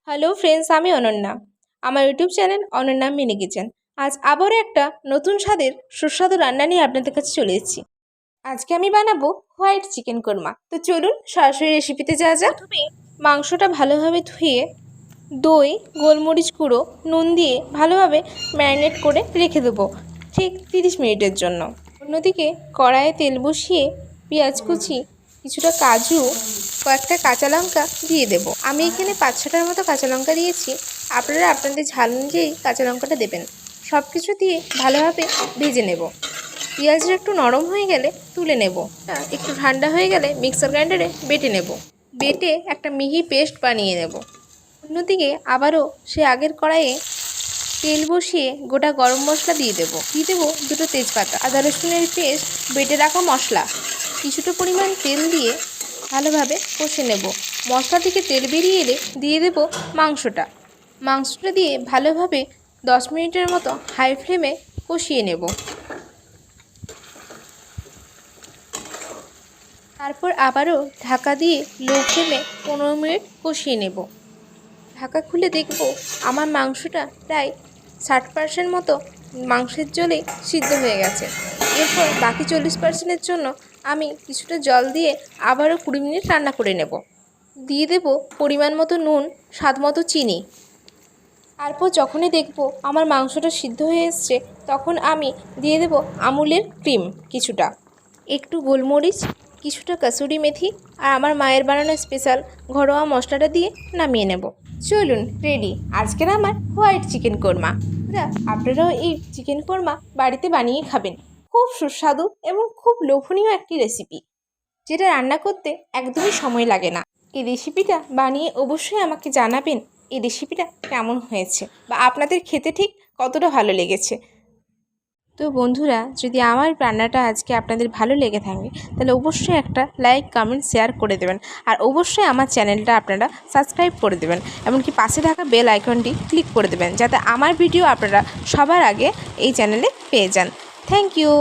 Hello friends, আমি অনন্যা। আমার YouTube channel Ananya mini kitchen. আজ আবারও একটা নতুন স্বাদের সুস্বাদু রান্না নিয়ে আপনাদের কাছে চলে এসেছি। আজকে আমি বানাবো হোয়াইট চিকেন কোরমা। তো চলুন সরাসরি রেসিপিতে যাওয়া যাক। প্রথমে মাংসটা ভালোভাবে ধুয়ে দই, গোলমরিচ গুঁড়ো, নুন দিয়ে ভালোভাবে ম্যারিনেট করে রেখে দেবো ঠিক 30 মিনিটের জন্য। অন্যদিকে কড়াইয়ে তেল বসিয়ে পেঁয়াজ কুচি, কিছুটা কাজু, কয়েকটা কাঁচা লঙ্কা দিয়ে দেবো। আমি এখানে 5-6টার মতো কাঁচা লঙ্কা দিয়েছি। আপনারা আপনাদের ঝাল অনুযায়ী কাঁচা লঙ্কাটা দেবেন। সব কিছু দিয়ে ভালোভাবে ভেজে নেব। পেঁয়াজটা একটু নরম হয়ে গেলে তুলে নেব। একটু ঠান্ডা হয়ে গেলে মিক্সার গ্রাইন্ডারে বেটে নেব। বেটে একটা মিহি পেস্ট বানিয়ে নেব। অন্যদিকে আবারও সে আগের কড়াইয়ে তেল বসিয়ে গোটা গরম মশলা দিয়ে দেবো। দুটো তেজপাতা, আদা রসুনের পেস্ট, বেটে রাখা মশলা, কিছুটা পরিমাণ তেল দিয়ে ভালোভাবে কষে নেব। মশলা থেকে তেল বেরিয়ে এলে দিয়ে দেব মাংসটা দিয়ে ভালোভাবে 10 মিনিটের মতো হাই ফ্লেমে কষিয়ে নেব। তারপর আবারও ঢাকা দিয়ে লো ফ্লেমে 15 মিনিট কষিয়ে নেব। ঢাকা খুলে দেখব আমার মাংসটা প্রায় 60% মতো মাংসের জলে সিদ্ধ হয়ে গেছে। এরপর বাকি 40%-এর জন্য আমি কিছুটা জল দিয়ে আবারও 20 মিনিট রান্না করে নেব। দিয়ে দেব পরিমাণ মতো নুন, স্বাদ মতো চিনি। তারপর যখনই দেখব আমার মাংসটা সিদ্ধ হয়ে এসছে, তখন আমি দিয়ে দেব আমুলের ক্রিম কিছুটা, একটু গোলমরিচ, কিছুটা কাসুরি মেথি আর আমার মায়ের বানানো স্পেশাল ঘরোয়া মশলাটা দিয়ে নামিয়ে নেব। চলুন, রেডি আজকের আমার হোয়াইট চিকেন কোরমা। আপনারাও এই চিকেন কোরমা বাড়িতে বানিয়ে খাবেন। খুব সুস্বাদু এবং খুব লোভনীয় একটি রেসিপি, যেটা রান্না করতে একদমই সময় লাগে না। এই রেসিপিটা বানিয়ে অবশ্যই আমাকে জানাবেন এই রেসিপিটা কেমন হয়েছে বা আপনাদের খেতে ঠিক কতটা ভালো লেগেছে। তো বন্ধুরা, যদি আমার রান্নাটা আজকে আপনাদের ভালো লেগে থাকে তাহলে অবশ্যই একটা লাইক, কমেন্ট, শেয়ার করে দেবেন। আর অবশ্যই আমার চ্যানেলটা আপনারা সাবস্ক্রাইব করে দেবেন। এমনকি পাশে থাকা বেল আইকনটি ক্লিক করে দেবেন, যাতে আমার ভিডিও আপনারা সবার আগে এই চ্যানেলে পেয়ে যান। Thank you.